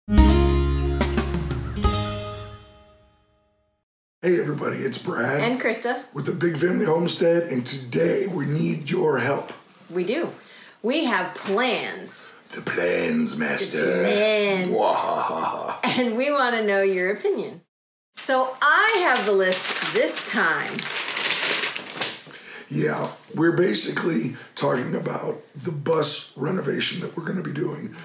Hey everybody, it's Brad. And Krista. With the Big Family Homestead, and today we need your help. We do. We have plans. The plans, master. The plans. Wahaha. And we want to know your opinion. So I have the list this time. Yeah, we're basically talking about the bus renovation that we're going to be doing.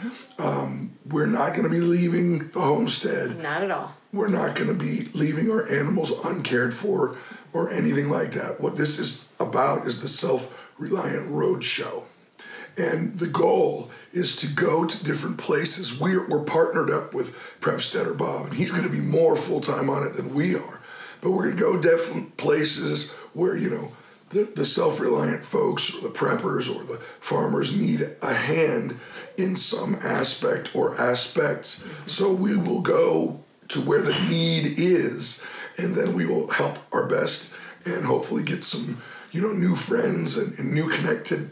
We're not going to be leaving the homestead. Not at all. We're not going to be leaving our animals uncared for or anything like that. What this is about is the Self-Reliant Road Show. And the goal is to go to different places. We're partnered up with Homesteader Bob, and he's going to be more full-time on it than we are. But we're going to go different places where, you know, the self-reliant folks or the preppers or the farmers need a hand in some aspect or aspects. So we will go to where the need is, and then we will help our best and hopefully get some, you know, new friends and new connected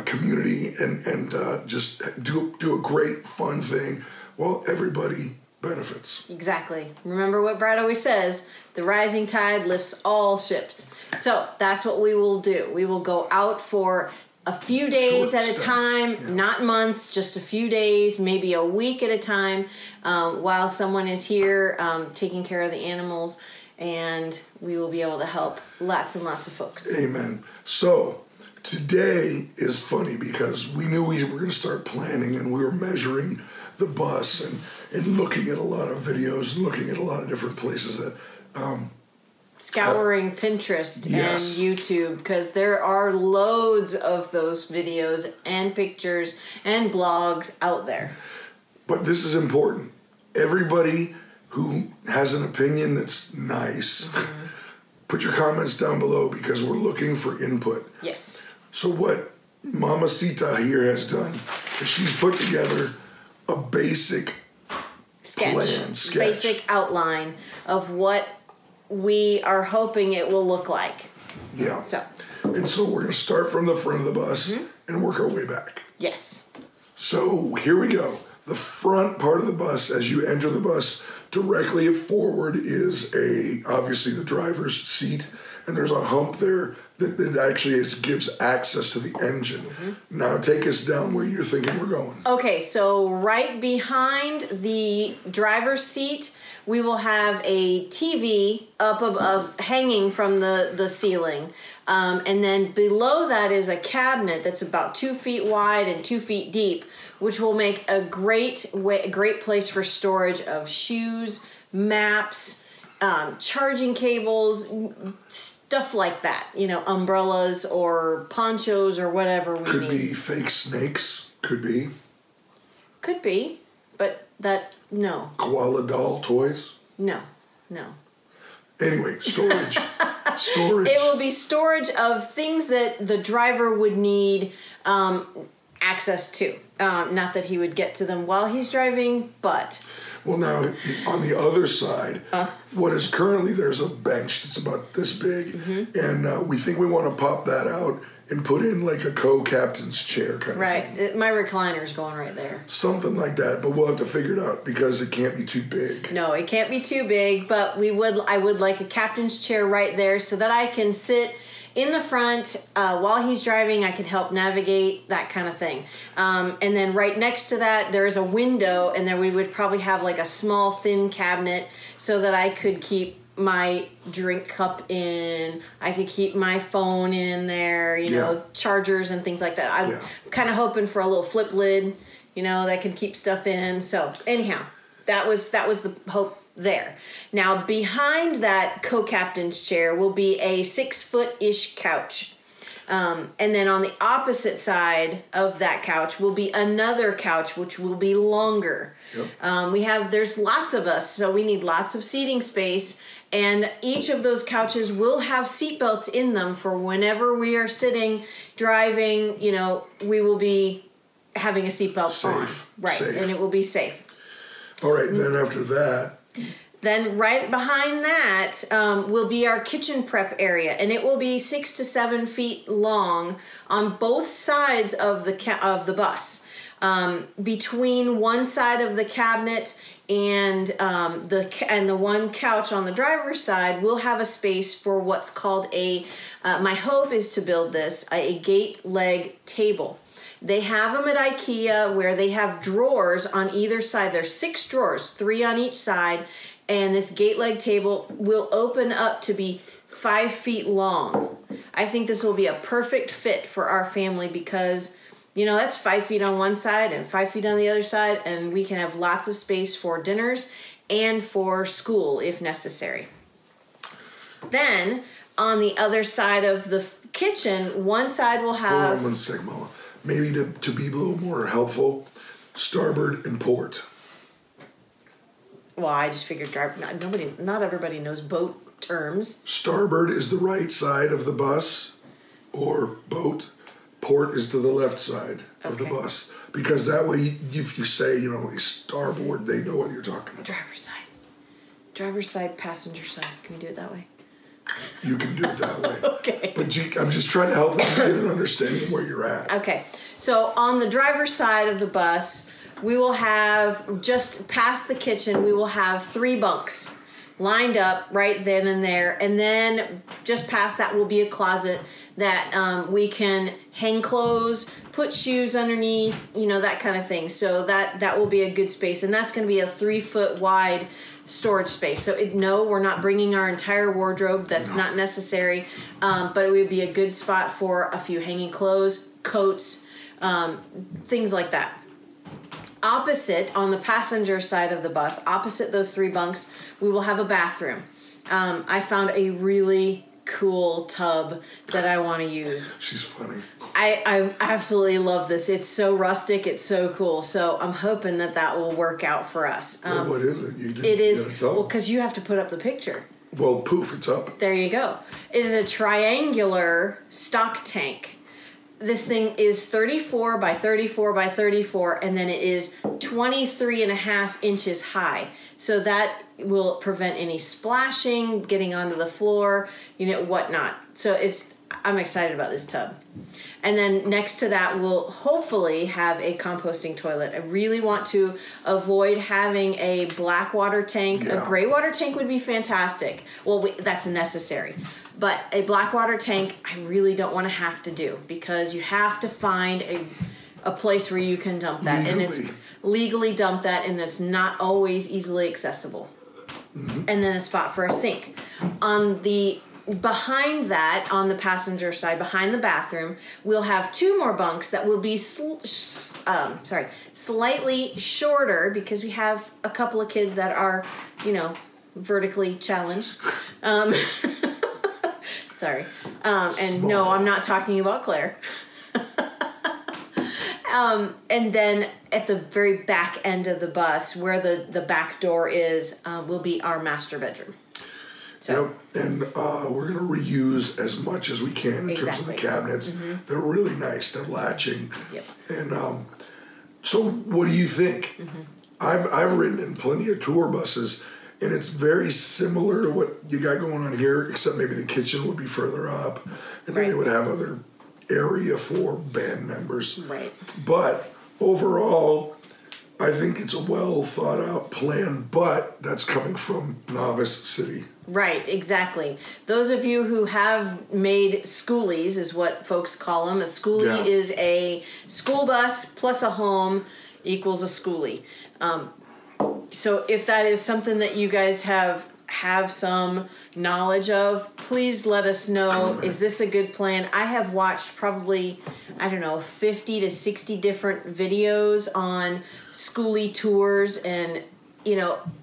community and just do a great fun thing while everybody benefits. Exactly. Remember what Brad always says, the rising tide lifts all ships. So that's what we will do. We will go out for a few days at a time, not months, just a few days, maybe a week at a time, while someone is here taking care of the animals, and we will be able to help lots and lots of folks. Amen. So today is funny because we knew we were going to start planning, and we were measuring the bus and looking at a lot of videos and looking at a lot of different places that scouring Pinterest and YouTube, because there are loads of those videos and pictures and blogs out there. But this is important. Everybody who has an opinion that's nice, put your comments down below because we're looking for input. Yes. So what Mamacita here has done is she's put together a basic plan, basic outline of what we are hoping it will look like. Yeah. So we're going to start from the front of the bus and work our way back. Yes. So here we go. The front part of the bus, as you enter the bus, directly forward is obviously the driver's seat, and there's a hump there that actually gives access to the engine. Now take us down where you're thinking we're going. Okay, so right behind the driver's seat, we will have a TV up above, hanging from the ceiling. And then below that is a cabinet that's about 2 feet wide and 2 feet deep, which will make a great place for storage of shoes, maps, charging cables, stuff like that. You know, umbrellas or ponchos or whatever we need. Could be fake snakes. Could be. Could be, but no. Koala doll toys? No. Anyway, storage. Storage. It will be storage of things that the driver would need access to. Not that he would get to them while he's driving, but... Well, now, on the other side, what is currently, there's a bench that's about this big, and we think we want to pop that out and put in like a co-captain's chair kind of thing. Right. My recliner's going right there. Something like that, but we'll have to figure it out because it can't be too big. No, it can't be too big, but I would like a captain's chair right there so that I can sit in the front while he's driving. I can help navigate, that kind of thing. And then right next to that, there's a window, and then we would probably have like a small, thin cabinet so that I could keep my drink cup in. I could keep my phone in there, you know, chargers and things like that. I'm kind of hoping for a little flip lid, you know, that can keep stuff in. So anyhow, that was the hope there. Now behind that co-captain's chair will be a 6-foot-ish couch. And then on the opposite side of that couch will be another couch, which will be longer. Yep. There's lots of us, so we need lots of seating space, and each of those couches will have seat belts in them for whenever we are sitting, driving, you know, we will be having a seatbelt on. Right, safe. And it will be safe. All right, and then after that... Then right behind that will be our kitchen prep area, and it will be 6 to 7 feet long on both sides of the bus. Between one side of the cabinet and the one couch on the driver's side, we'll have a space for what's called my hope is to build this, a gate leg table. They have them at IKEA where they have drawers on either side. There's 6 drawers, 3 on each side, and this gate leg table will open up to be 5 feet long. I think this will be a perfect fit for our family because, you know, that's 5 feet on one side and 5 feet on the other side, and we can have lots of space for dinners and for school if necessary. Then, on the other side of the kitchen, one side will have... Hold on one second, Mama. Maybe to be a little more helpful, starboard and port. Well, I just figured not everybody knows boat terms. Starboard is the right side of the bus or boat. Port is to the left side of the bus. Because that way, if you say, you know, starboard, they know what you're talking about. Driver's side. Driver's side, passenger side. Can we do it that way? You can do it that way. Okay. But I'm just trying to help them get an understanding of where you're at. Okay. So on the driver's side of the bus, we will have, just past the kitchen, we will have 3 bunks lined up right then and there. And then just past that will be a closet that we can hang clothes, put shoes underneath, you know, that kind of thing. So that will be a good space. And that's going to be a 3-foot wide storage space. So no, we're not bringing our entire wardrobe. That's not necessary. But it would be a good spot for a few hanging clothes, coats, things like that. Opposite, on the passenger side of the bus, opposite those 3 bunks, we will have a bathroom. I found a really cool tub that I want to use. She's funny. I absolutely love this. It's so rustic. It's so cool. So I'm hoping that will work out for us. What is it? It is, well, because you have to put up the picture. Well, poof, it's up. There you go. It is a triangular stock tank. This thing is 34 by 34 by 34, and then it is 23.5 inches high. So that will prevent any splashing, getting onto the floor, you know, whatnot. So I'm excited about this tub. And then next to that, we'll hopefully have a composting toilet. I really want to avoid having a black water tank. Yeah. A gray water tank would be fantastic. Well, that's necessary. But a black water tank, I really don't want to have to do because you have to find a place where you can dump that. Legally. And it's legally dump that, and it's not always easily accessible. Mm-hmm. And then a spot for a sink. Behind that, on the passenger side, behind the bathroom, we'll have 2 more bunks that will be slightly shorter because we have a couple of kids that are, you know, vertically challenged. Sorry. And no, I'm not talking about Claire. And then at the very back end of the bus, where the back door is, will be our master bedroom. So. Yep, and we're going to reuse as much as we can in terms of the cabinets. Mm-hmm. They're really nice. They're latching. Yep. And so what do you think? Mm-hmm. I've ridden in plenty of tour buses, and it's very similar to what you got going on here, except maybe the kitchen would be further up, and then they would have other area for band members. Right. But overall, I think it's a well thought out plan, but that's coming from Novice City. Right, exactly. Those of you who have made Skoolies is what folks call them. A Skoolie is a school bus plus a home equals a Skoolie. So if that is something that you guys have some knowledge of, please let us know. Is this a good plan? I have watched probably, 50 to 60 different videos on Skoolie tours, and,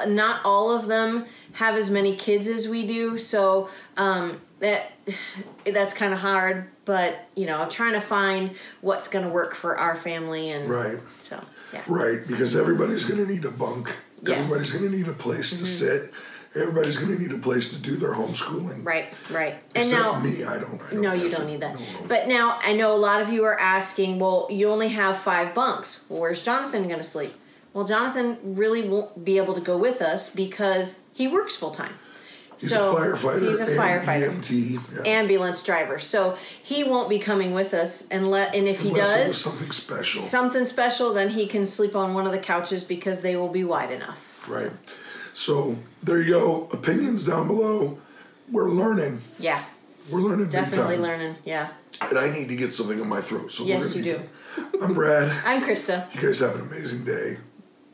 not all of them have as many kids as we do, so that's kind of hard, but, I'm trying to find what's going to work for our family, and right. So, yeah. Right, because everybody's going to need a bunk. Yes. Everybody's going to need a place to sit. Everybody's going to need a place to do their homeschooling. Right. Except now, me, I don't. No, you don't need that. No. But now, I know a lot of you are asking, well, you only have 5 bunks. Well, where's Jonathan going to sleep? Well, Jonathan really won't be able to go with us because he works full-time. He's a firefighter. He's a firefighter. EMT. Yeah. Ambulance driver. So he won't be coming with us and if he Unless does it was something special, then he can sleep on one of the couches because they will be wide enough. Right. So there you go. Opinions down below. We're learning. Yeah. We're learning Definitely big time. learning. Yeah. And I need to get something in my throat. So yes, you do. I'm Brad. I'm Krista. You guys have an amazing day.